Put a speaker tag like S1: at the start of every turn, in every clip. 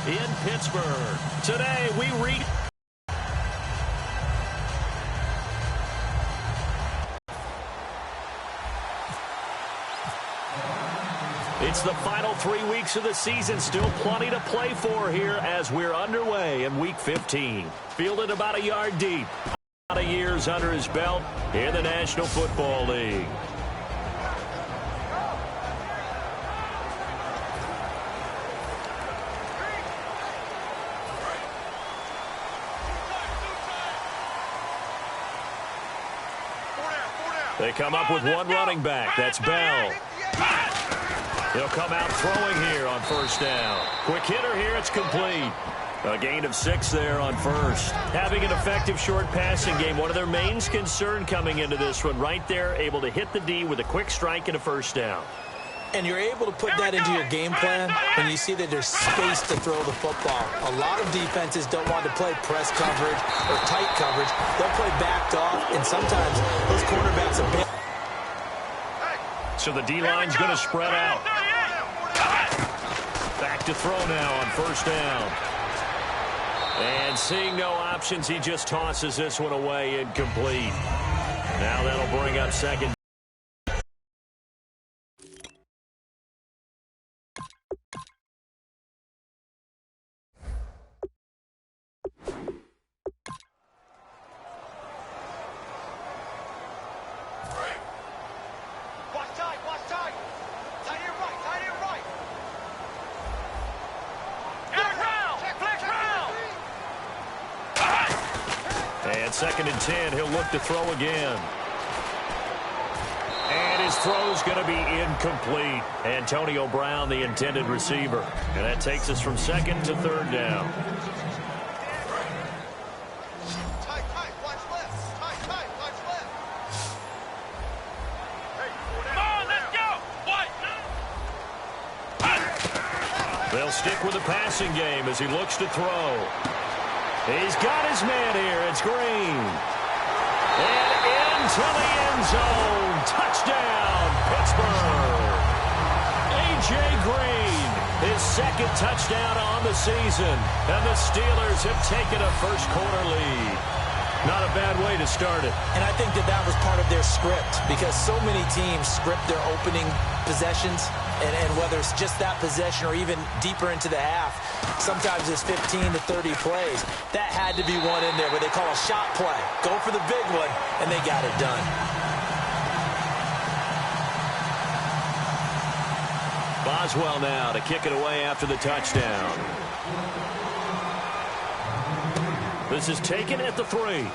S1: in Pittsburgh. Today, we read... It's the final 3 weeks of the season. Still plenty to play for here as we're underway in Week 15. Fielded about a yard deep. A lot of years under his belt in the National Football League. They come up with one running back. That's Bell. He'll come out throwing here on first down. Quick hitter here. It's complete. A gain of 6 there on first. Having an effective short passing game, one of their main concern coming into this one. Right there, able to hit the D with a quick strike and a first down.
S2: And you're able to put that into your game plan when you see that there's space to throw the football. A lot of defenses don't want to play press coverage or tight coverage. They'll play backed off, and sometimes those cornerbacks are big.
S1: So the D-line's going to spread out. Back to throw now on first down. And seeing no options, he just tosses this one away incomplete. Now that'll bring up second. Second and 10, he'll look to throw again. And his throw's going to be incomplete. Antonio Brown, the intended receiver. And that takes us from second to third down.
S3: Watch left. Watch left. Come on, let's go.
S1: They'll stick with the passing game as he looks to throw. He's got his man here. It's Green. And into the end zone. Touchdown, Pittsburgh. A.J. Green, his second touchdown on the season. And the Steelers have taken a first quarter lead. Not a bad way to start it.
S2: And I think that was part of their script because so many teams script their opening possessions. And whether it's just that possession or even deeper into the half, sometimes it's 15 to 30 plays. That had to be one in there where they call a shot play. Go for the big one, and they got it done.
S1: Boswell now to kick it away after the touchdown. This is taken at the 3.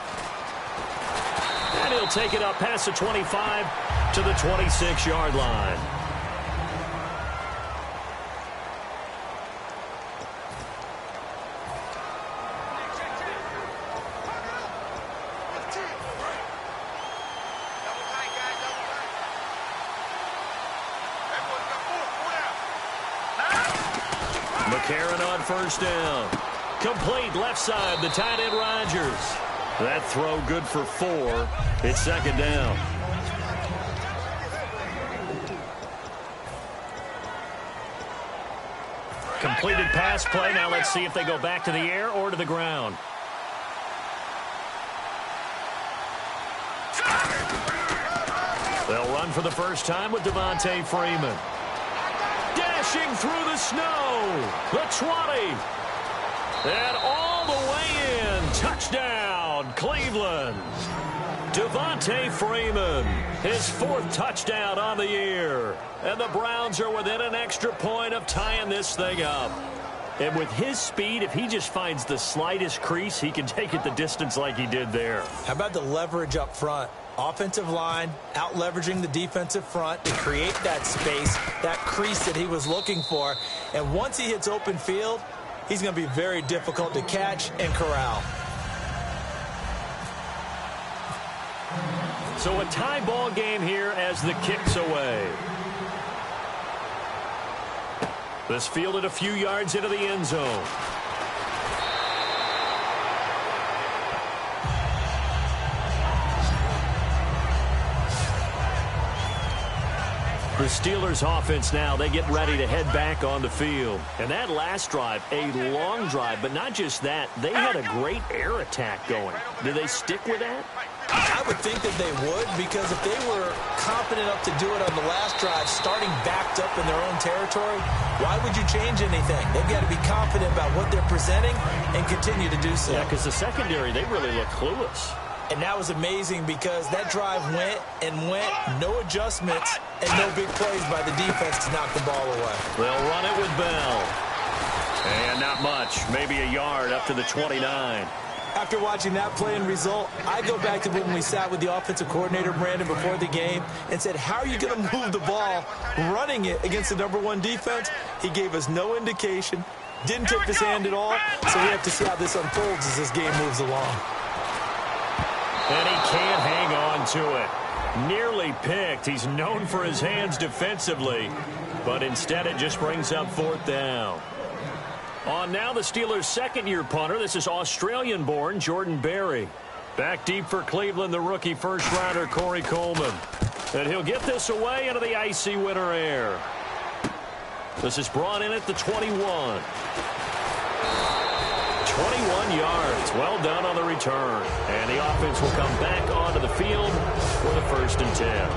S1: And he'll take it up past the 25 to the 26-yard line. McCarron on first down. Complete left side, the tight end Rodgers. That throw good for 4. It's second down. Completed pass play. Now let's see if they go back to the air or to the ground. They'll run for the first time with Devontae Freeman. Dashing through the snow. The 20. And all the way in. Touchdown, Cleveland. Devontae Freeman, his 4th touchdown on the year. And the Browns are within an extra point of tying this thing up. And with his speed, if he just finds the slightest crease, he can take it the distance like he did there.
S2: How about the leverage up front? Offensive line out leveraging the defensive front to create that space, that crease that he was looking for. And once he hits open field, he's going to be very difficult to catch and corral.
S1: So a tie ball game here as the kick's away. This fielded a few yards into the end zone. The Steelers offense now, they get ready to head back on the field. And that last drive, a long drive, but not just that, they had a great air attack going. Do they stick with that?
S2: I would think that they would, because if they were confident enough to do it on the last drive, starting backed up in their own territory, why would you change anything? They've got to be confident about what they're presenting and continue to do so.
S1: Yeah, because the secondary, they really look clueless.
S2: And that was amazing because that drive went and went, no adjustments, and no big plays by the defense to knock the ball away.
S1: They'll run it with Bell. And not much, maybe a yard up to the 29.
S2: After watching that play and result, I go back to when we sat with the offensive coordinator, Brandon, before the game and said, how are you going to move the ball running it against the #1 defense? He gave us no indication, didn't tip his hand at all, so we have to see how this unfolds as this game moves along.
S1: And he can't hang on to it. Nearly picked. He's known for his hands defensively, but instead it just brings up 4th down. On now the Steelers' second-year punter. This is Australian-born Jordan Berry. Back deep for Cleveland, the rookie first-rounder Corey Coleman. And he'll get this away into the icy winter air. This is brought in at the 21. 21 yards. Well done on the return. And the offense will come back onto the field for the 1st and 10.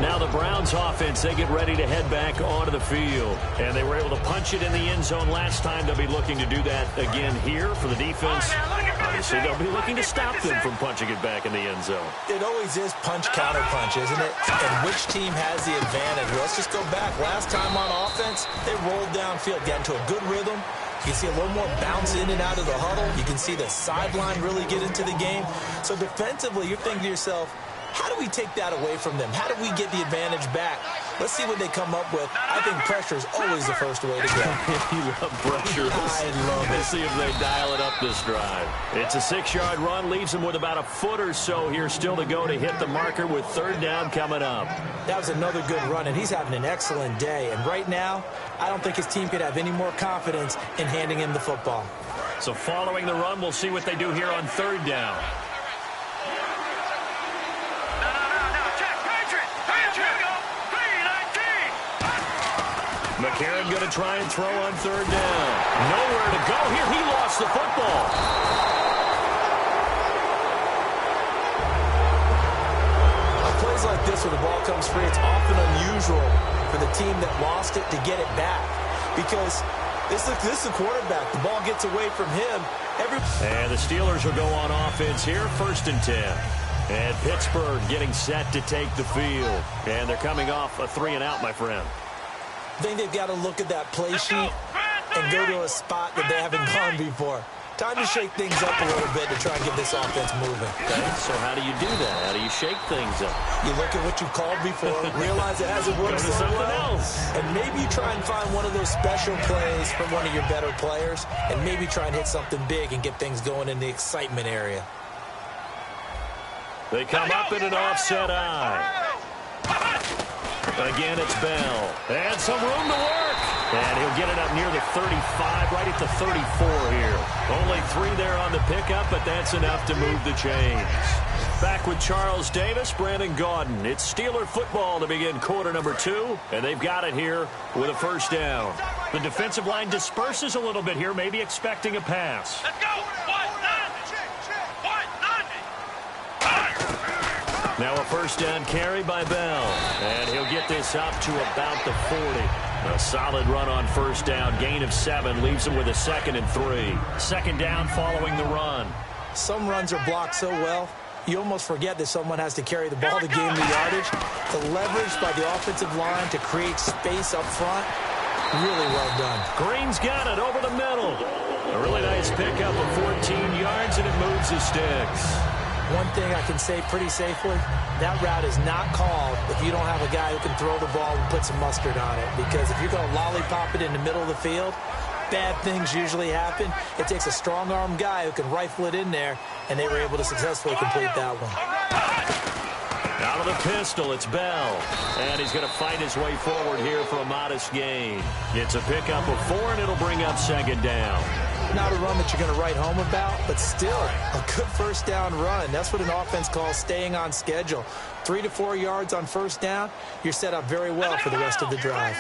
S1: Now the Browns offense, they get ready to head back onto the field. And they were able to punch it in the end zone last time. They'll be looking to do that again here for the defense. Obviously, they'll be looking to stop them from punching it back in the end zone.
S2: It always is punch-counter-punch, isn't it? And which team has the advantage? Well, let's just go back. Last time on offense, they rolled downfield, got into a good rhythm. You can see a little more bounce in and out of the huddle. You can see the sideline really get into the game. So defensively, you're thinking to yourself, how do we take that away from them? How do we get the advantage back? Let's see what they come up with. I think pressure is always the first way to go.
S1: You love pressure.
S2: I love it.
S1: Let's see if they dial it up this drive. It's a 6-yard run. Leaves them with about a foot or so here still to go to hit the marker with 3rd down coming up.
S2: That was another good run, and he's having an excellent day. And right now, I don't think his team could have any more confidence in handing him the football.
S1: So following the run, we'll see what they do here on 3rd down. McCarron going to try and throw on 3rd down. Nowhere to go here. He lost the football.
S2: On plays like this where the ball comes free, it's often unusual for the team that lost it to get it back. Because this is the quarterback. The ball gets away from him.
S1: And the Steelers will go on offense here, 1st and 10. And Pittsburgh getting set to take the field. And they're coming off a 3-and-out, my friend.
S2: I think they've got to look at that play sheet and go to a spot that they haven't gone before. Time to shake things up a little bit to try and get this offense moving.
S1: Okay, so how do you do that? How do you shake things up?
S2: You look at what you called before, realize it hasn't worked so well, and maybe you try and find one of those special plays from one of your better players, and maybe try and hit something big and get things going in the excitement area.
S1: They come up in an offset eye. Again, it's Bell. And some room to work. And he'll get it up near the 35, right at the 34 here. Only 3 there on the pickup, but that's enough to move the chains. Back with Charles Davis, Brandon Gaudin. It's Steeler football to begin quarter number 2, and they've got it here with a 1st down. The defensive line disperses a little bit here, maybe expecting a pass.
S3: Let's go. 190.
S1: Now a 1st down carry by Bell. And he'll get this up to about the 40. A solid run on 1st down. Gain of 7 leaves him with a 2nd and 3. 2nd down following the run.
S2: Some runs are blocked so well, you almost forget that someone has to carry the ball to gain the yardage. The leverage by the offensive line to create space up front, really well done.
S1: Green's got it over the middle. A really nice pickup of 14 yards, and it moves the sticks.
S2: One thing I can say pretty safely, that route is not called if you don't have a guy who can throw the ball and put some mustard on it. Because if you're going to lollipop it in the middle of the field, bad things usually happen. It takes a strong-arm guy who can rifle it in there, and they were able to successfully complete that one.
S1: Out of the pistol, it's Bell. And he's going to fight his way forward here for a modest gain. It's a pickup of 4, and it'll bring up 2nd down.
S2: Not a run that you're going to write home about, but still a good first down run. That's what an offense calls staying on schedule. 3 to 4 yards on first down, you're set up very well for the rest of the drive.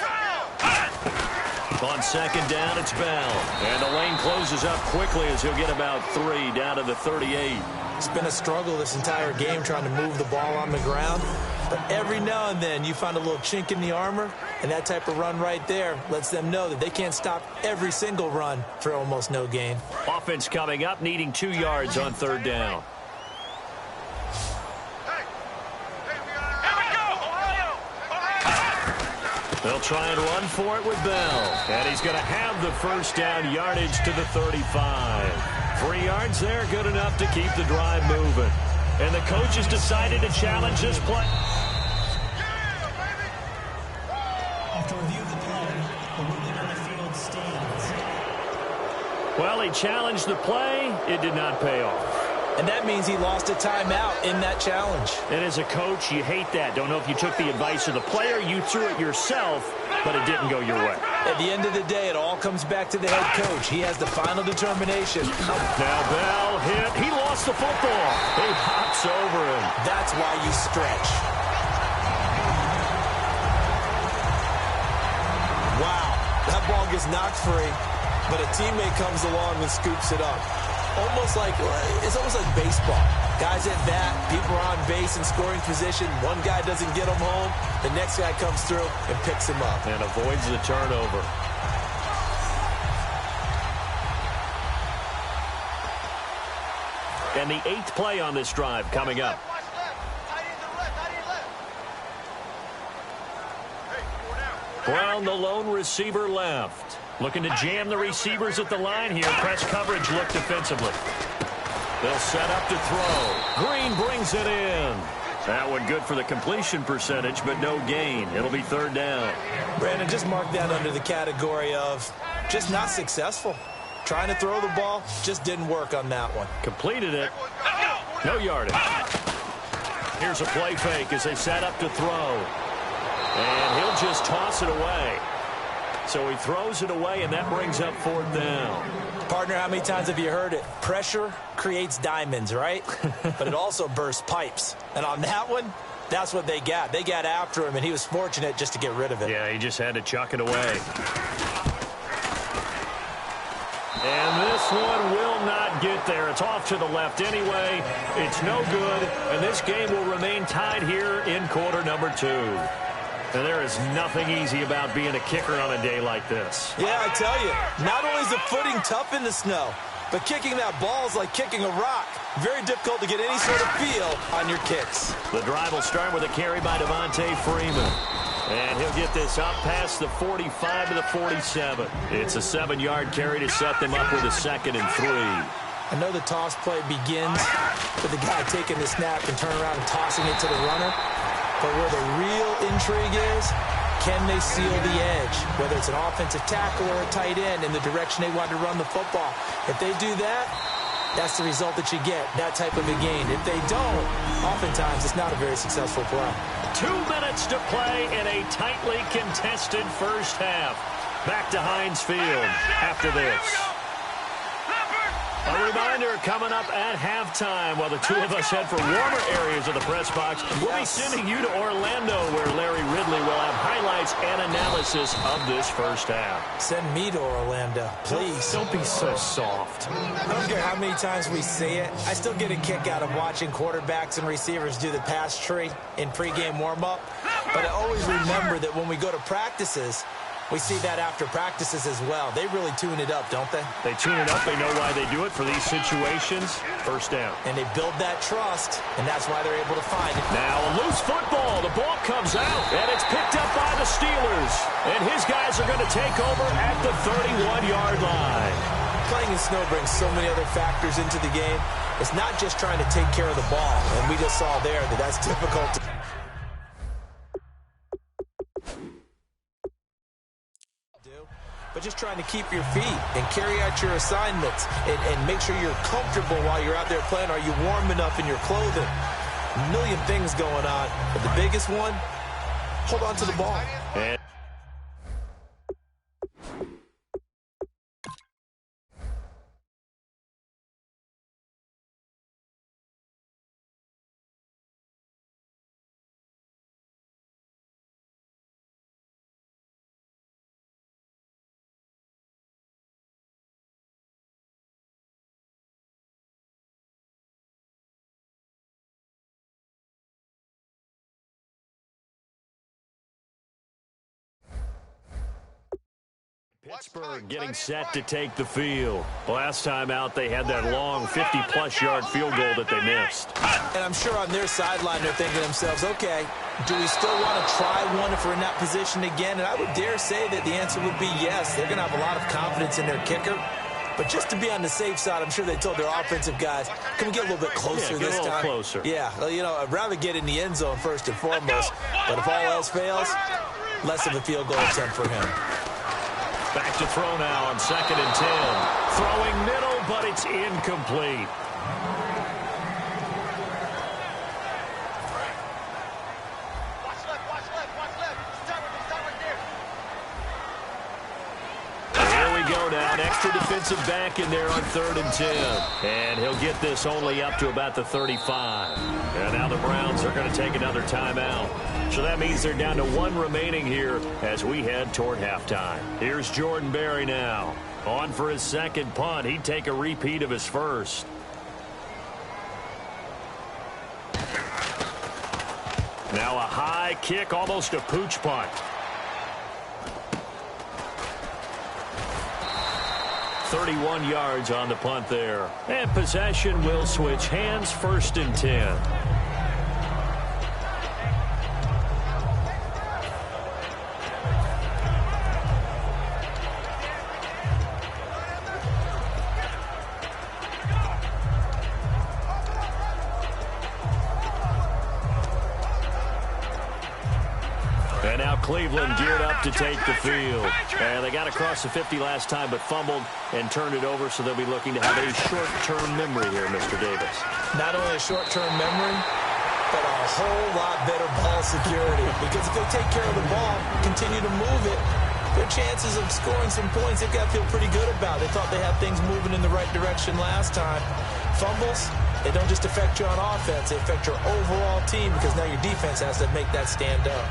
S1: On second down, it's Bell. And the lane closes up quickly as he'll get about 3 down to the 38.
S2: It's been a struggle this entire game trying to move the ball on the ground. But every now and then you find a little chink in the armor, and that type of run right there lets them know that they can't stop every single run for almost no gain.
S1: Offense coming up, needing 2 yards on third down. They'll try and run for it with Bell. And he's going to have the first down, yardage to the 35. 3 yards there, good enough to keep the drive moving. And the coach has decided to challenge this play.
S4: After review of the play, the ruling on the field stands.
S1: Well, he challenged the play. It did not pay off.
S2: And that means he lost a timeout in that challenge.
S1: And as a coach, you hate that. Don't know if you took the advice of the player, you threw it yourself, but it didn't go your way.
S2: At the end of the day, it all comes back to the head coach. He has the final determination.
S1: Now Bell hit. He lost the football. He hops over him.
S2: That's why you stretch. Wow, that ball gets knocked free, but a teammate comes along and scoops it up. It's almost like baseball. Guys at bat, people are on base in scoring position. One guy doesn't get him home. The next guy comes through and picks him up.
S1: And avoids the turnover. And the 8th play on this drive coming up. Brown, the lone receiver, left. Looking to jam the receivers at the line here. Press coverage look defensively. They'll set up to throw. Green brings it in. That one good for the completion percentage, but no gain. It'll be third down.
S2: Brandon, just mark that under the category of just not successful. Trying to throw the ball, just didn't work on that one.
S1: Completed it. No yardage. Here's a play fake as they set up to throw. And he'll just toss it away. So he throws it away, and that brings up fourth down.
S2: Partner, how many times have you heard it? Pressure creates diamonds, right? But it also bursts pipes. And on that one, that's what they got. They got after him, and he was fortunate just to get rid of it.
S1: Yeah, he just had to chuck it away. And this one will not get there. It's off to the left anyway. It's no good, and this game will remain tied here in quarter number 2. And there is nothing easy about being a kicker on a day like this.
S2: Yeah, I tell you, not only is the footing tough in the snow, but kicking that ball is like kicking a rock. Very difficult to get any sort of feel on your kicks.
S1: The drive will start with a carry by Devontae Freeman. And he'll get this up past the 45 to the 47. It's a 7-yard carry to set them up with a 2nd and 3.
S2: I know the toss play begins with the guy taking the snap and turning around and tossing it to the runner. But where the real intrigue is, can they seal the edge? Whether it's an offensive tackle or a tight end in the direction they want to run the football. If they do that, that's the result that you get, that type of a gain. If they don't, oftentimes it's not a very successful play.
S1: 2 minutes to play in a tightly contested first half. Back to Heinz Field after this. A reminder coming up at halftime while the two of us head for warmer areas of the press box. We'll be sending you to Orlando where Larry Ridley will have highlights and analysis of this first half.
S2: Send me to Orlando, please.
S1: Don't be so soft.
S2: I don't care how many times we say it. I still get a kick out of watching quarterbacks and receivers do the pass tree in pregame warm-up. But I always remember that when we go to practices, we see that after practices as well. They really tune it up, don't they?
S1: They tune it up. They know why they do it for these situations. First down.
S2: And they build that trust, and that's why they're able to find it.
S1: Now a loose football. The ball comes out, and it's picked up by the Steelers. And his guys are going to take over at the 31-yard line.
S2: Playing in snow brings so many other factors into the game. It's not just trying to take care of the ball, and we just saw there that that's difficult to but just trying to keep your feet and carry out your assignments and make sure you're comfortable while you're out there playing. Are you warm enough in your clothing? A million things going on, but the biggest one, hold on to the ball.
S1: Pittsburgh getting set to take the field. Last time out, they had that long 50-plus yard field goal that they missed.
S2: And I'm sure on their sideline, they're thinking to themselves, okay, do we still want to try one if we're in that position again? And I would dare say that the answer would be yes. They're going to have a lot of confidence in their kicker. But just to be on the safe side, I'm sure they told their offensive guys, can we get a little bit closer this time?
S1: Get a little closer.
S2: Yeah, you know, I'd rather get in the end zone first and foremost. But if all else fails, less of a field goal attempt for him.
S1: Back to throw now on 2nd and 10. Throwing middle, but it's incomplete. An extra defensive back in there on 3rd and 10. And he'll get this only up to about the 35. And now the Browns are going to take another timeout. So that means they're down to 1 remaining here as we head toward halftime. Here's Jordan Berry now. On for his 2nd punt. He'd take a repeat of his first. Now a high kick, almost a pooch punt. 31 yards on the punt there. And possession will switch hands, 1st and 10. And now Cleveland geared up to take the field. And they got across the 50 last time, but fumbled and turned it over, so they'll be looking to have a short-term memory here, Mr. Davis.
S2: Not only a short-term memory, but a whole lot better ball security. Because if they take care of the ball, continue to move it, their chances of scoring some points, they've got to feel pretty good about. They thought they had things moving in the right direction last time. Fumbles, they don't just affect you on offense, they affect your overall team, because now your defense has to make that stand up.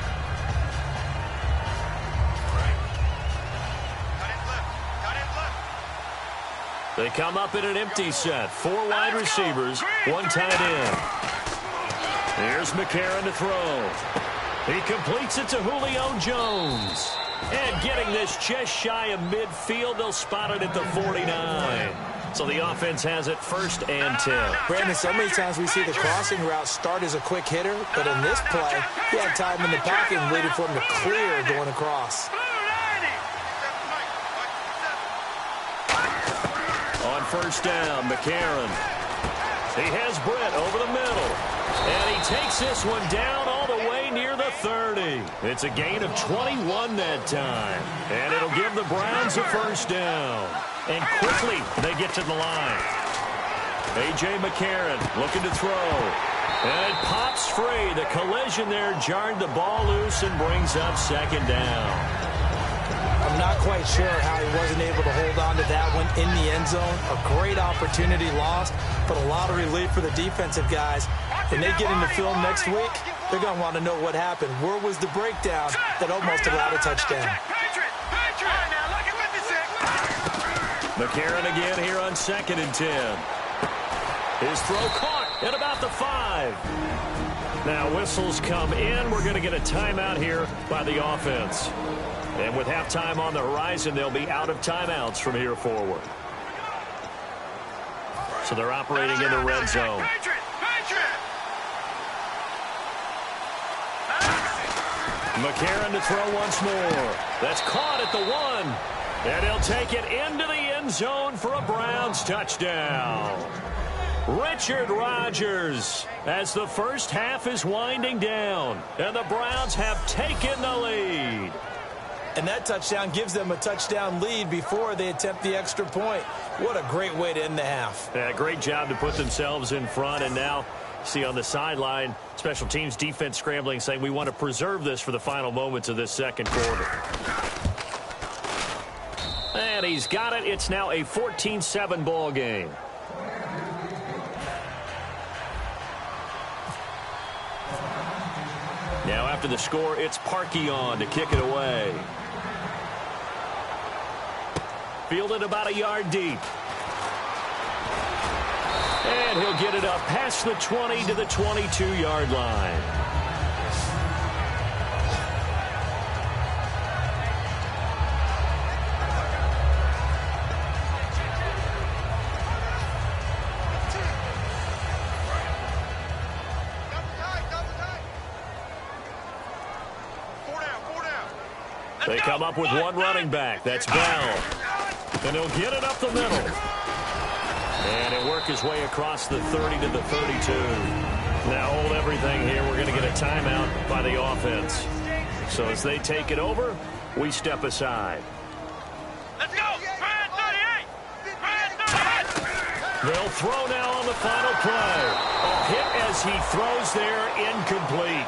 S1: They come up in an empty set. 4 wide receivers, 1 tight end. Here's McCarron to throw. He completes it to Julio Jones. And getting this just shy of midfield, they'll spot it at the 49. So the offense has it 1st and 10.
S2: Brandon, so many times we see the crossing route start as a quick hitter, but in this play, he had time in the pocket and waited for him to clear going across.
S1: On 1st down, McCarron. He has Brett over the middle. And he takes this one down all the way near the 30. It's a gain of 21 that time. And it'll give the Browns a 1st down. And quickly, they get to the line. A.J. McCarron looking to throw. And it pops free. The collision there jarred the ball loose and brings up 2nd down.
S2: I'm not quite sure how he wasn't able to hold on to that one in the end zone. A great opportunity lost, but a lot of relief for the defensive guys. When they get into film next week, they're going to want to know what happened. Where was the breakdown that almost allowed a touchdown?
S1: McCarron again here on 2nd and 10. His throw caught at about the 5. Now whistles come in. We're going to get a timeout here by the offense. And with halftime on the horizon, they'll be out of timeouts from here forward. So they're operating in the red zone. McCarron to throw once more. That's caught at the 1. And he'll take it into the end zone for a Browns touchdown. Richard Rodgers as the first half is winding down. And the Browns have taken the lead.
S2: And that touchdown gives them a touchdown lead before they attempt the extra point. What a great way to end the half.
S1: Yeah, great job to put themselves in front. And now, see on the sideline, special teams defense scrambling, saying we want to preserve this for the final moments of this 2nd quarter. And he's got it. It's now a 14-7 ball game. Now after the score, it's Parkey on to kick it away. Fielded about a yard deep. And he'll get it up past the 20 to the 22-yard line. They come up with one running back. That's Bell. And he'll get it up the middle. And he'll work his way across the 30 to the 32. Now hold everything here. We're going to get a timeout by the offense. So as they take it over, we step aside.
S3: Let's go! Brand 38! Brand 38!
S1: They'll throw now on the final play. A hit as he throws there, incomplete.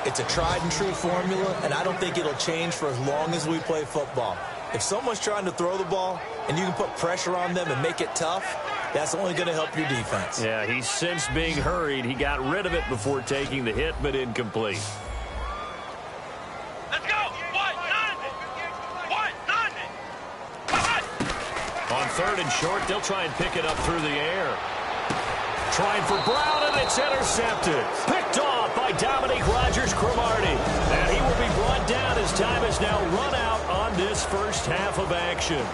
S2: It's a tried-and-true formula, and I don't think it'll change for as long as we play football. If someone's trying to throw the ball and you can put pressure on them and make it tough, that's only going to help your defense.
S1: Yeah, he's since being hurried. He got rid of it before taking the hit, but incomplete.
S3: Let's go!
S1: On third and short, they'll try and pick it up through the air. Trying for Brown, and it's intercepted. Picked off by Dominique Rodgers-Cromartie. And he will be brought down as time has now run out on this first half of action.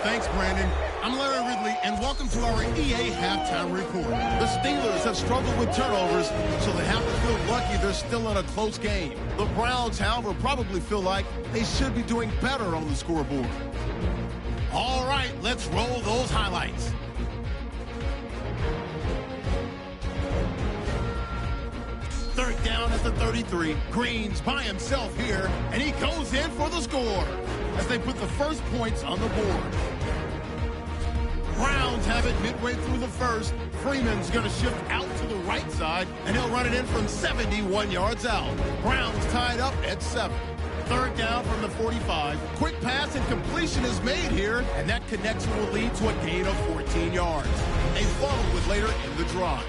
S5: Thanks, Brandon. I'm Larry Ridley, and welcome to our EA Halftime Report. The Steelers have struggled with turnovers, so they have to feel lucky they're still in a close game. The Browns, however, probably feel like they should be doing better on the scoreboard. All right, let's roll those highlights. Third down at the 33. Green's by himself here, and he goes in for the score as they put the first points on the board. Browns have it midway through the first. Freeman's going to shift out to the right side, and he'll run it in from 71 yards out. Browns tied up at 7. Third down from the 45. Quick pass and completion is made here, and that connection will lead to a gain of 14 yards. A fumble with later in the drive.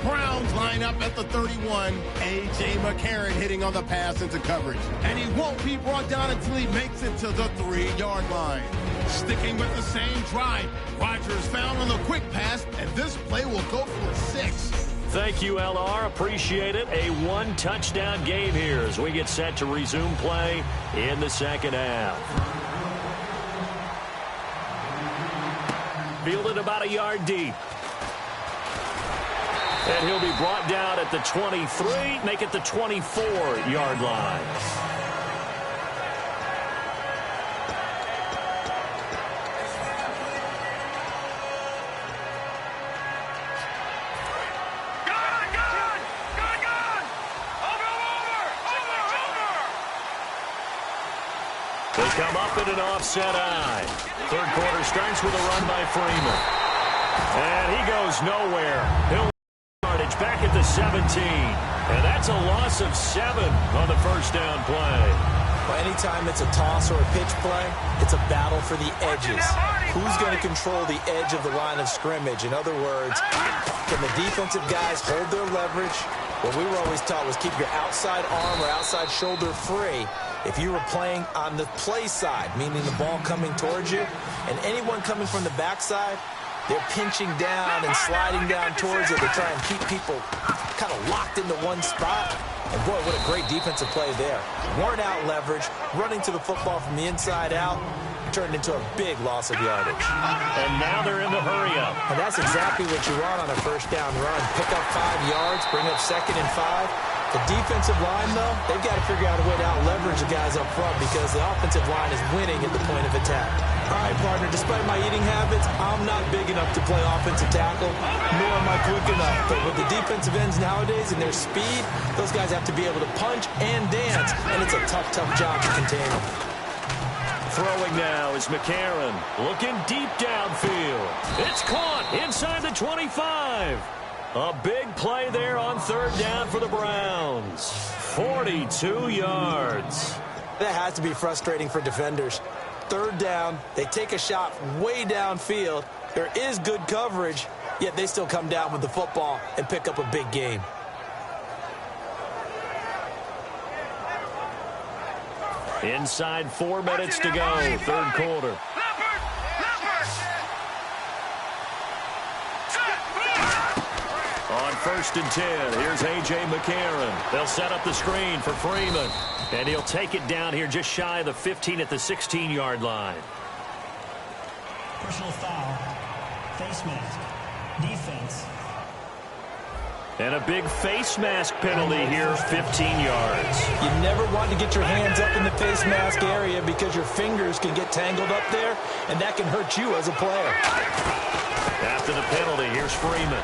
S5: Browns line up at the 31. A.J. McCarron hitting on the pass into coverage. And he won't be brought down until he makes it to the 3-yard line. Sticking with the same drive, Rodgers found on the quick pass, and this play will go for 6.
S1: Thank you, LR. Appreciate it. A one-touchdown game here as we get set to resume play in the second half. Fielded about a yard deep. And he'll be brought down at the 23, make it the 24-yard line. They come up in an offset eye. Third quarter starts with a run by Freeman. And he goes nowhere. He'll yardage back at the 17. And that's a loss of 7 on the first down play.
S2: Well, anytime it's a toss or a pitch play, it's a battle for the edges. Who's going to control the edge of the line of scrimmage? In other words, can the defensive guys hold their leverage? What we were always taught was keep your outside arm or outside shoulder free if you were playing on the play side, meaning the ball coming towards you, and anyone coming from the backside, they're pinching down and sliding down towards it to try and keep people kind of locked into one spot. And boy, what a great defensive play there. Worn out leverage, running to the football from the inside out, turned into a big loss of yardage.
S1: And now they're in the hurry-up.
S2: And that's exactly what you want on a first down run. Pick up 5 yards, bring up 2nd and 5. The defensive line, though, they've got to figure out a way to out-leverage the guys up front because the offensive line is winning at the point of attack. All right, partner, despite my eating habits, I'm not big enough to play offensive tackle, nor am I quick enough. But with the defensive ends nowadays and their speed, those guys have to be able to punch and dance, and it's a tough, tough job to contain them.
S1: Throwing now is McCarron, looking deep downfield. It's caught inside the 25. A big play there on third down for the Browns. 42 yards.
S2: That has to be frustrating for defenders. Third down, they take a shot way downfield. There is good coverage, yet they still come down with the football and pick up a big gain.
S1: Inside 4 minutes to go, third quarter. On 1st and 10, here's A.J. McCarron. They'll set up the screen for Freeman. And he'll take it down here just shy of the 15 at the 16-yard line.
S4: Personal foul. Face mask. Defense.
S1: And a big face mask penalty here, 15 yards.
S2: You never want to get your hands up in the face mask area because your fingers can get tangled up there, and that can hurt you as a player.
S1: After the penalty, here's Freeman.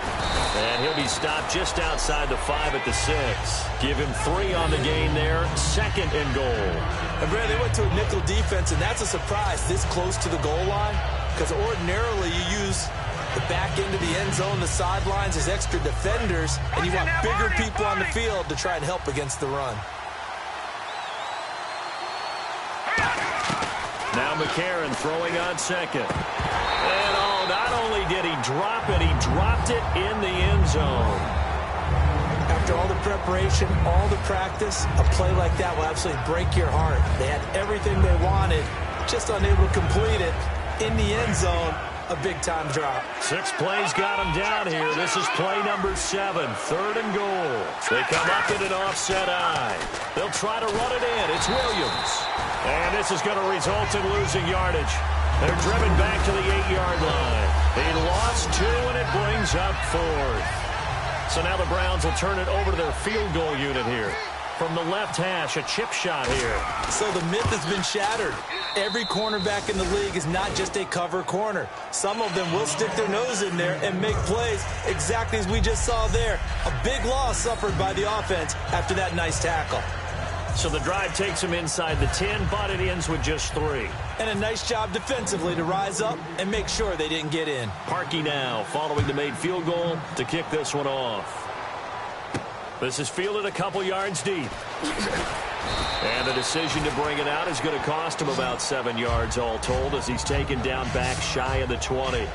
S1: And he'll be stopped just outside the 5 at the 6. Give him 3 on the gain there, 2nd and goal.
S2: And Brad, they went to a nickel defense, and that's a surprise this close to the goal line, because ordinarily you use the back end of the end zone, the sidelines as extra defenders, and you want bigger people on the field to try and help against the run.
S1: Now McCarron throwing on 2nd. And not only did he drop it, he dropped it in the end zone.
S2: After all the preparation, all the practice, a play like that will absolutely break your heart. They had everything they wanted, just unable to complete it in the end zone. A big-time drop.
S1: 6 plays got him down here. This is play number 7, 3rd and goal. They come up in an offset eye. They'll try to run it in. It's Williams. And this is going to result in losing yardage. They're driven back to the 8-yard line. He lost 2, and it brings up 4th. So now the Browns will turn it over to their field goal unit here. From the left hash, a chip shot here.
S2: So the myth has been shattered. Every cornerback in the league is not just a cover corner. Some of them will stick their nose in there and make plays exactly as we just saw there. A big loss suffered by the offense after that nice tackle.
S1: So the drive takes them inside the 10, but it ends with just 3.
S2: And a nice job defensively to rise up and make sure they didn't get in.
S1: Parkey now following the made field goal to kick this one off. This is fielded a couple yards deep. And the decision to bring it out is going to cost him about 7 yards all told as he's taken down back shy of the 20.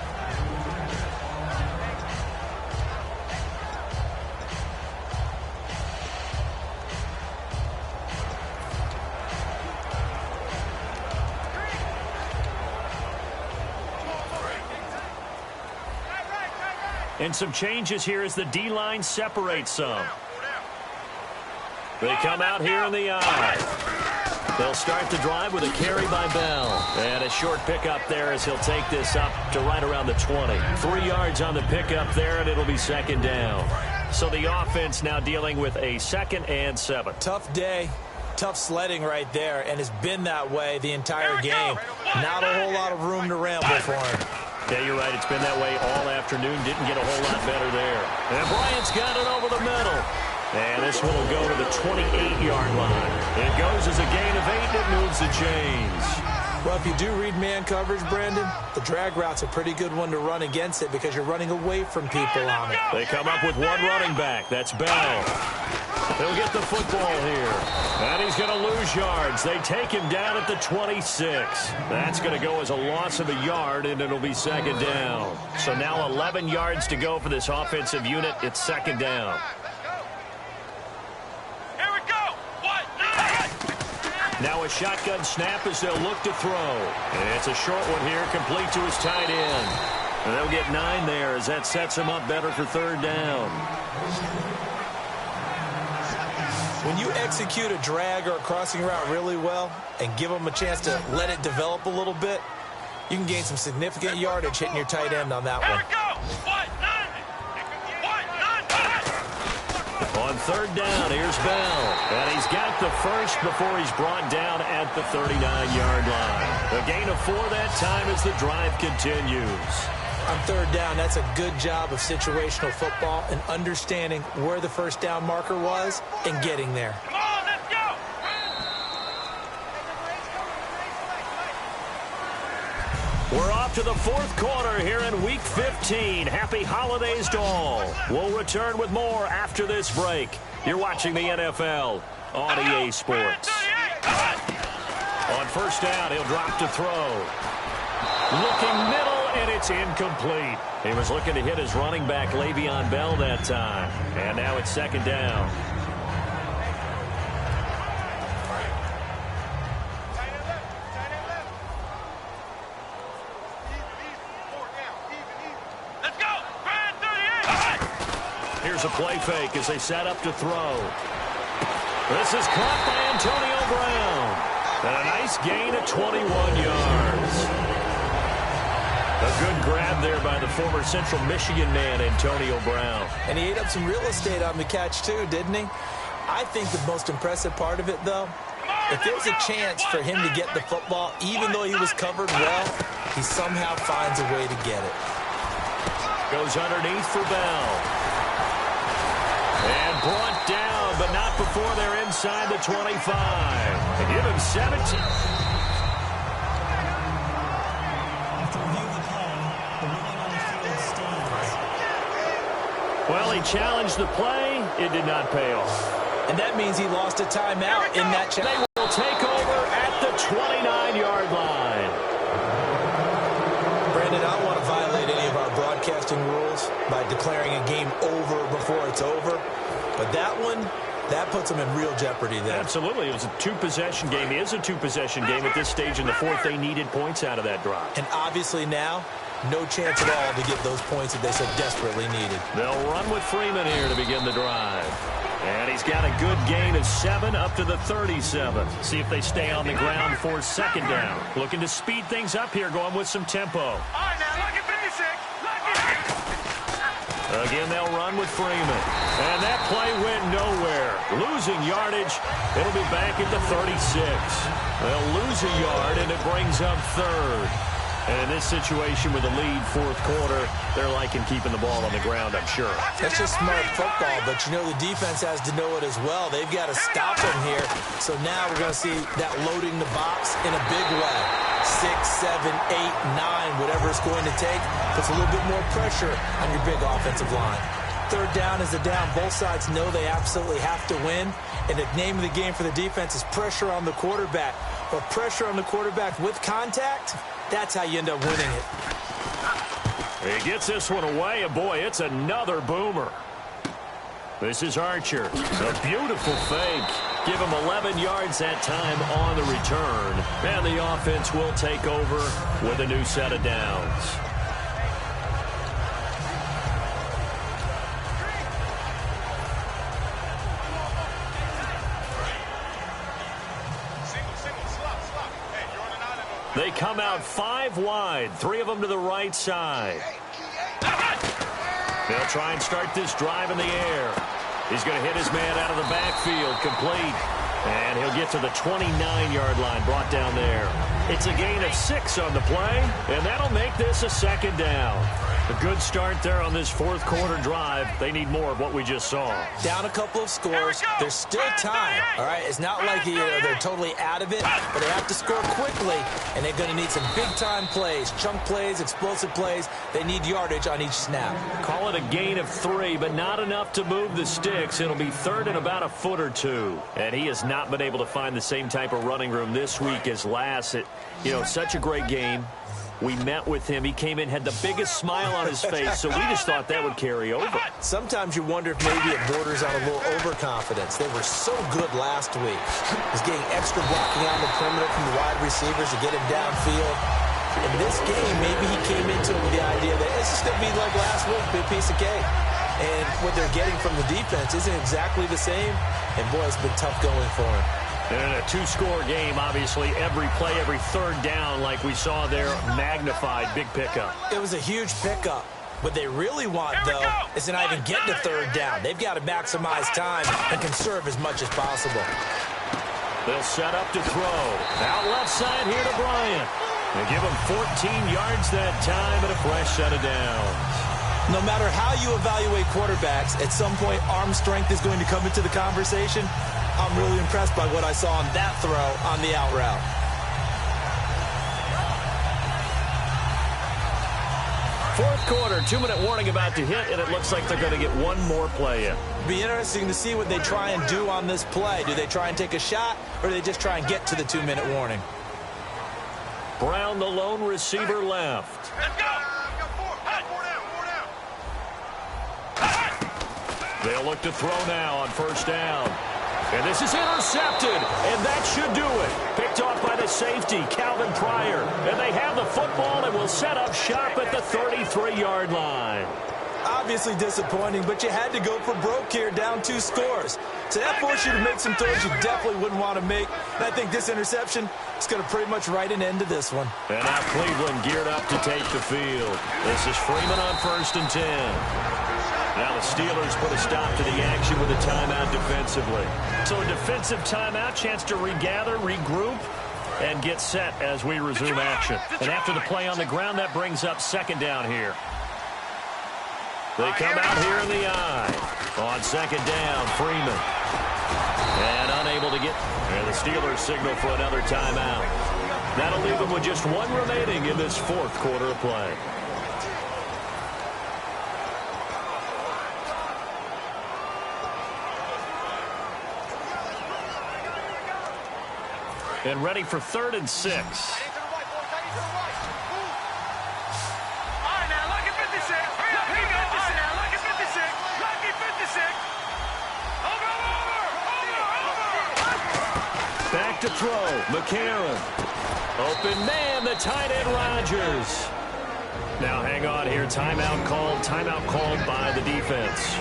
S1: And some changes here as the D-line separates some. They come out here in the eye. They'll start the drive with a carry by Bell. And a short pickup there as he'll take this up to right around the 20. 3 yards on the pickup there, and it'll be 2nd down. So the offense now dealing with a 2nd and 7.
S2: Tough day, tough sledding right there, and it's been that way the entire game. Not a whole lot of room to ramble for him.
S1: Yeah, you're right. It's been that way all afternoon. Didn't get a whole lot better there. And Bryant's got it over the middle. And this one will go to the 28-yard line. It goes as a gain of 8, and it moves the chains.
S2: Well, if you do read man coverage, Brandon, the drag route's a pretty good one to run against it because you're running away from people on it.
S1: They come up with one running back. That's Bell. He'll get the football here. And he's going to lose yards. They take him down at the 26. That's going to go as a loss of a yard, and it'll be 2nd down. So now 11 yards to go for this offensive unit. It's 2nd down. Now a shotgun snap as they'll look to throw. And it's a short one here, complete to his tight end. And they'll get 9 there as that sets him up better for 3rd down.
S2: When you execute a drag or a crossing route really well and give them a chance to let it develop a little bit, you can gain some significant yardage hitting your tight end on that one.
S1: On 3rd down, here's Bell. And he's got the first before he's brought down at the 39-yard line. A gain of 4 that time as the drive continues.
S2: On 3rd down, that's a good job of situational football and understanding where the first down marker was and getting there.
S3: Come on, let's go!
S1: We're off to the 4th quarter here in Week 15. Happy holidays to all. We'll return with more after this break. You're watching the NFL on EA Sports. On 1st down, he'll drop to throw. Looking middle, and it's incomplete. He was looking to hit his running back, Le'Veon Bell, that time. And now it's 2nd down. Here's a play fake as they set up to throw. This is caught by Antonio Brown. And a nice gain of 21 yards. A good grab there by the former Central Michigan man, Antonio Brown.
S2: And he ate up some real estate on the catch, too, didn't he? I think the most impressive part of it, though, if there's a chance for him to get the football, even though he was covered well, he somehow finds a way to get it.
S1: Goes underneath for Bell. And brought down, but not before they're inside the 25. They give him 17.
S4: After reviewing the play, the ruling on the field stands.
S1: Well, he challenged the play. It did not pay off.
S2: And that means he lost a timeout in that challenge.
S1: They will take over at the 29-yard line.
S2: Brandon, I don't want to violate any of our broadcasting rules by declaring a game over before it's over. But that one, that puts them in real jeopardy there.
S1: Absolutely. It was a two-possession game. It is a two-possession game at this stage in the fourth. They needed points out of that drive.
S2: And obviously now, no chance at all to get those points that they so desperately needed.
S1: They'll run with Freeman here to begin the drive. And he's got a good gain of 7 up to the 37. See if they stay on the ground for second down. Looking to speed things up here, going with some tempo.
S3: All right, now, look at 56.
S1: Again, they'll run with Freeman. And that play went nowhere. Losing yardage. It'll be back at the 36. They'll lose a yard, and it brings up third. And in this situation with the lead fourth quarter, they're liking keeping the ball on the ground, I'm sure.
S2: That's just smart football, but you know the defense has to know it as well. They've got to stop him here. So now we're going to see that loading the box in a big way. 6, 7, 8, 9, whatever it's going to take, puts a little bit more pressure on your big offensive line. Third down is a down. Both sides know they absolutely have to win. And the name of the game for the defense is pressure on the quarterback. But pressure on the quarterback with contact, that's how you end up winning it.
S1: He gets this one away, and boy, it's another boomer. This is Archer. A beautiful fake. Give him 11 yards that time on the return. And the offense will take over with a new set of downs. They come out 5 wide, 3 of them to the right side. They'll try and start this drive in the air. He's going to hit his man out of the backfield, complete. And he'll get to the 29-yard line, brought down there. It's a gain of 6 on the play, and that'll make this a second down. A good start there on this fourth quarter drive. They need more of what we just saw.
S2: Down a couple of scores. There's still time, all right? It's not like they're totally out of it, but they have to score quickly, and they're going to need some big-time plays, chunk plays, explosive plays. They need yardage on each snap.
S1: Call it a gain of 3, but not enough to move the sticks. It'll be third and about a foot or 2. And he has not been able to find the same type of running room this week as last. Such a great game. We met with him. He came in, had the biggest smile on his face, so we just thought that would carry over.
S2: Sometimes you wonder if maybe it borders on a little overconfidence. They were so good last week. He's getting extra blocking on the perimeter from the wide receivers to get him downfield. In this game, maybe he came into it with the idea that this is going to be like last week, big piece of cake. And what they're getting from the defense isn't exactly the same. And, boy, it's been tough going for him.
S1: And in a 2-score game, obviously, every play, every third down, like we saw there, magnified, big pickup.
S2: It was a huge pickup. What they really want, though, is to not even get to third down. They've got to maximize time and conserve as much as possible.
S1: They'll set up to throw. Out left side here to Bryant. They give him 14 yards that time and a fresh set of downs.
S2: No matter how you evaluate quarterbacks, at some point, arm strength is going to come into the conversation. I'm really impressed by what I saw on that throw on the out route.
S1: Fourth quarter, 2-minute warning about to hit, and it looks like they're going to get one more play in.
S2: It'll be interesting to see what they try and do on this play. Do they try and take a shot, or do they just try and get to the 2-minute warning?
S1: Brown, the lone receiver, left.
S3: Let's go.
S1: They'll look to throw now on first down. And this is intercepted, and that should do it. Picked off by the safety, Calvin Pryor. And they have the football and will set up shop at the 33-yard line.
S2: obviously disappointing, but you had to go for broke here, down 2 scores. So that forced you to make some throws you definitely wouldn't want to make. And I think this interception is going to pretty much write an end to this one.
S1: And now Cleveland geared up to take the field. This is Freeman on 1st and 10. Now the Steelers put a stop to the action with a timeout defensively. So a defensive timeout, chance to regather, regroup, and get set as we resume action. And after the play on the ground, that brings up 2nd down here. They come out here in the eye. On 2nd down, Freeman. And unable to get... And the Steelers signal for another timeout. That'll leave them with just 1 remaining in this 4th quarter of play. And ready for 3rd and 6.
S3: All right, now, lucky 56. Here you go. All right, now, lucky 56. Lucky 56. Over.
S1: Back to throw. McCarron. Open man, the tight end Rodgers. Now hang on here. Timeout called by the defense.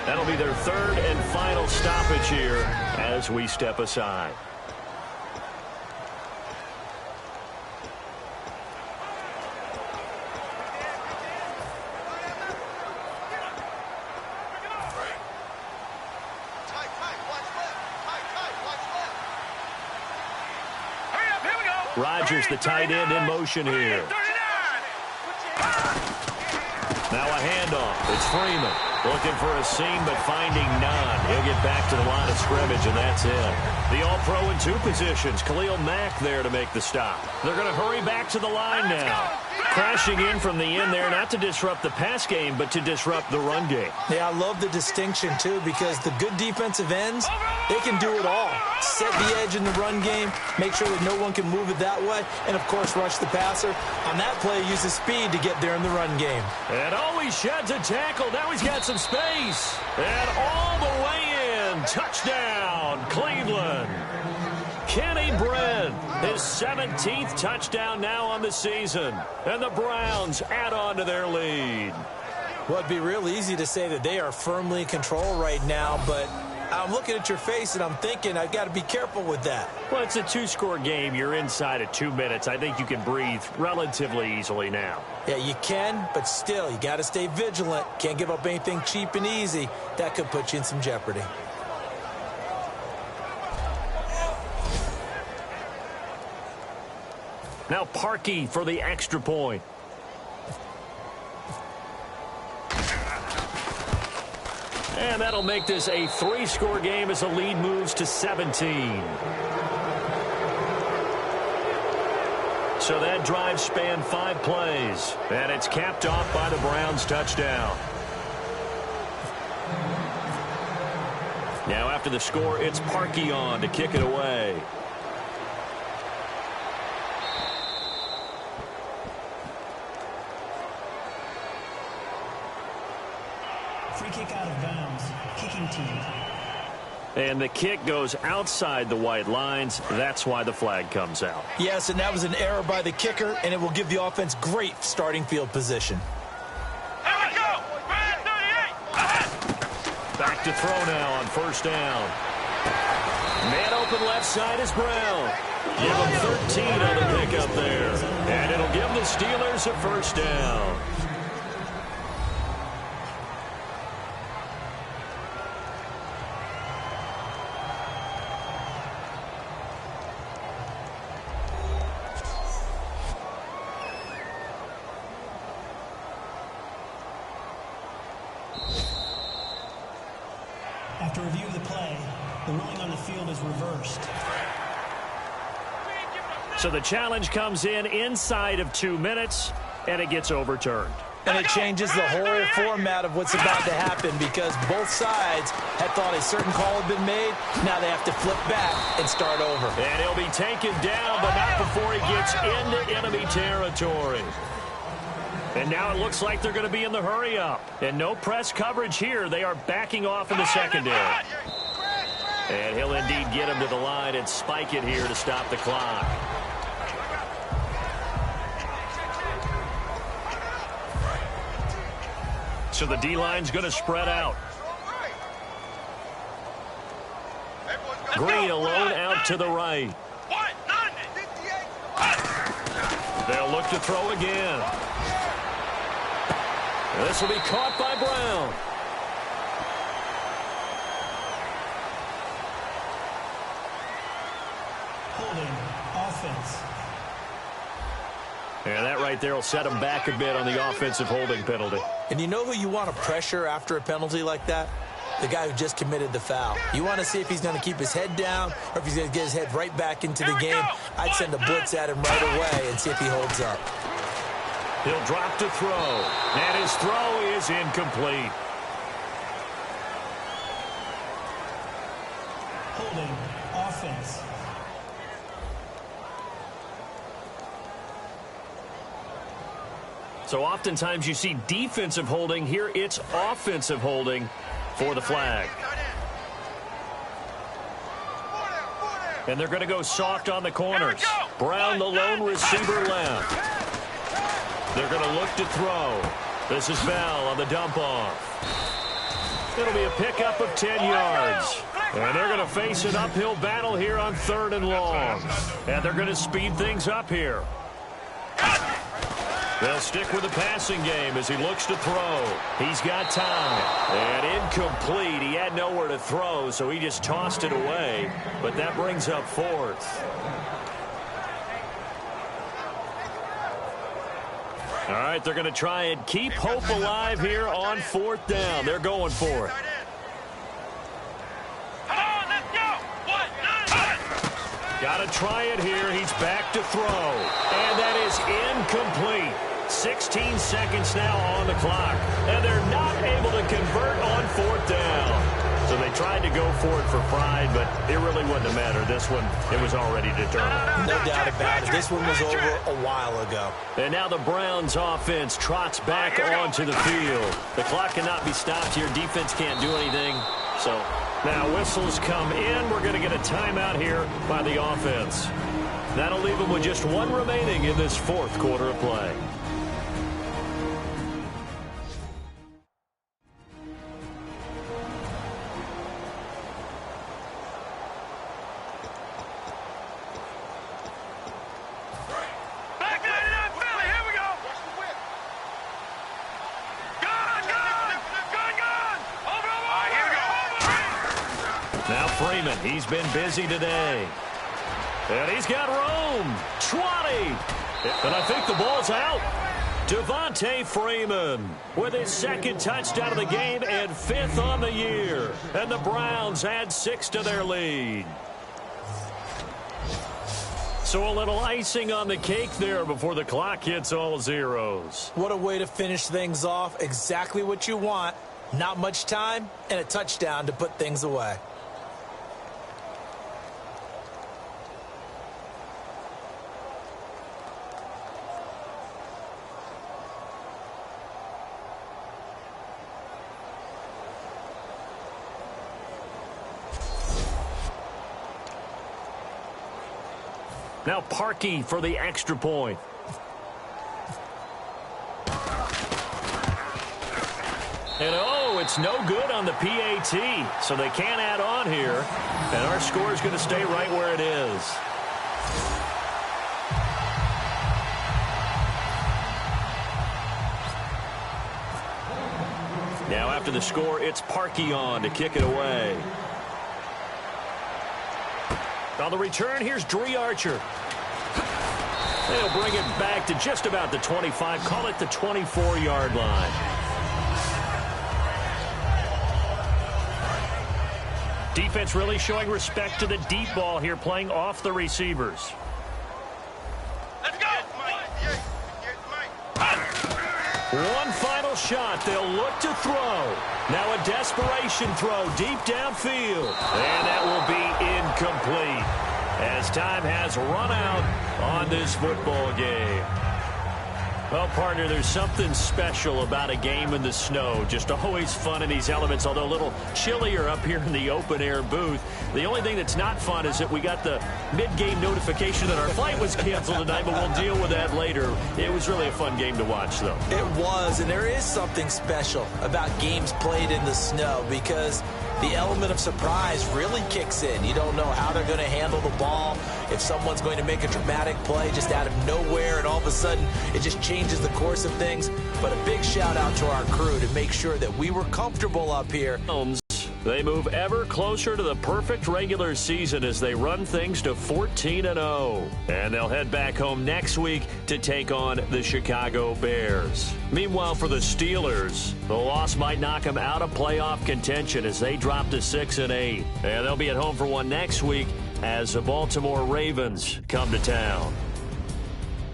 S1: That'll be their 3rd and final stoppage here as we step aside. Rodgers, the tight end, in motion here. Now a handoff. It's Freeman. Looking for a seam, but finding none. He'll get back to the line of scrimmage, and that's it. The All-Pro in 2 positions. Khalil Mack there to make the stop. They're going to hurry back to the line now. Crashing in from the end there, not to disrupt the pass game, but to disrupt the run game.
S2: Yeah, I love the distinction, too, because the good defensive ends, they can do it all. Set the edge in the run game, make sure that no one can move it that way, and, of course, rush the passer. On that play, use his speed to get there in the run game.
S1: And always sheds a tackle. Now he's got some space. And all the way in. Touchdown, Cleveland. Kenny Brent, his 17th touchdown now on the season. And the Browns add on to their lead.
S2: Well, it'd be real easy to say that they are firmly in control right now, but I'm looking at your face and I'm thinking I've got to be careful with that.
S1: Well, it's a 2-score game. You're inside of 2 minutes. I think you can breathe relatively easily now.
S2: Yeah, you can, but still, you got to stay vigilant. Can't give up anything cheap and easy. That could put you in some jeopardy.
S1: Now Parkey for the extra point. And that'll make this a 3-score game as the lead moves to 17. So that drive spanned 5 plays. And it's capped off by the Browns' touchdown. Now after the score, it's Parkey on to kick it away.
S4: Free kick out of bounds. Kicking team.
S1: And the kick goes outside the white lines. That's why the flag comes out.
S2: Yes, and that was an error by the kicker, and it will give the offense great starting field position.
S3: Here we go. Red 38.
S1: Back to throw now on 1st down. Man open left side is Brown. Give him 13 on the pickup there. And it'll give the Steelers a 1st down.
S4: After review of the play, the ruling on the field is reversed.
S1: So the challenge comes in inside of 2 minutes, and it gets overturned.
S2: And it changes the whole format of what's about to happen because both sides had thought a certain call had been made. Now they have to flip back and start over.
S1: And he'll be taken down, but not before he gets into enemy territory. And now it looks like they're going to be in the hurry-up. And no press coverage here. They are backing off in the secondary. And he'll indeed get him to the line and spike it here to stop the clock. So So the D-line's going to spread out. Green alone out to the right. They'll look to throw again. This will be caught by Brown.
S4: Holding offense.
S1: And that right there will set him back a bit on the offensive holding penalty.
S2: And you know who you want to pressure after a penalty like that? The guy who just committed the foul. You want to see if he's going to keep his head down or if he's going to get his head right back into the game. I'd send a blitz at him right away and see if he holds up.
S1: He'll drop to throw. And his throw is incomplete.
S4: Holding offense.
S1: So oftentimes you see defensive holding. Here it's offensive holding for the flag. And they're going to go soft on the corners. Brown, the lone receiver, left. They're going to look to throw. This is Bell on the dump off. It'll be a pickup of 10 yards. And they're going to face an uphill battle here on 3rd and long. And they're going to speed things up here. They'll stick with the passing game as he looks to throw. He's got time. And incomplete. He had nowhere to throw, so he just tossed it away. But that brings up 4th. All right, they're going to try and keep hope alive here on 4th down. They're going for it. Got to try it here. He's back to throw. And that is incomplete. 16 seconds now on the clock. And they're not able to convert on 4th down. So they tried to go for it for pride, but it really wouldn't have mattered. This one, it was already determined.
S2: No doubt about it. This one was over a while ago.
S1: And now the Browns offense trots back onto the field. The clock cannot be stopped here. Defense can't do anything. So now whistles come in. We're going to get a timeout here by the offense. That'll leave them with just one remaining in this 4th quarter of play. He's been busy today. And he's got room. 20. And I think the ball's out. Devontae Freeman with his 2nd touchdown of the game and 5th on the year. And the Browns add 6 to their lead. So a little icing on the cake there before the clock hits all zeros.
S2: What a way to finish things off. Exactly what you want. Not much time and a touchdown to put things away.
S1: Now Parkey for the extra point. And oh, it's no good on the PAT, so they can't add on here. And our score is going to stay right where it is. Now after the score, it's Parkey on to kick it away. On the return, here's Dree Archer. They'll bring it back to just about the 25. Call it the 24-yard line. Defense really showing respect to the deep ball here, playing off the receivers.
S3: Let's go!
S1: One final shot. They'll look to throw. Now a desperation throw deep downfield. And that will be incomplete as time has run out on this football game. Well, partner, there's something special about a game in the snow. Just always fun in these elements, although a little chillier up here in the open-air booth. The only thing that's not fun is that we got the mid-game notification that our flight was canceled tonight, but we'll deal with that later. It was really a fun game to watch, though.
S2: It was, and there is something special about games played in the snow because the element of surprise really kicks in. You don't know how they're going to handle the ball, if someone's going to make a dramatic play just out of nowhere, and all of a sudden it just changes the course of things. But a big shout out to our crew to make sure that we were comfortable up here.
S1: They move ever closer to the perfect regular season as they run things to 14-0. And they'll head back home next week to take on the Chicago Bears. Meanwhile, for the Steelers, the loss might knock them out of playoff contention as they drop to 6-8. And they'll be at home for one next week as the Baltimore Ravens come to town.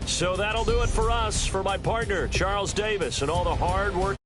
S1: So that'll do it for us. For my partner, Charles Davis, and all the hard work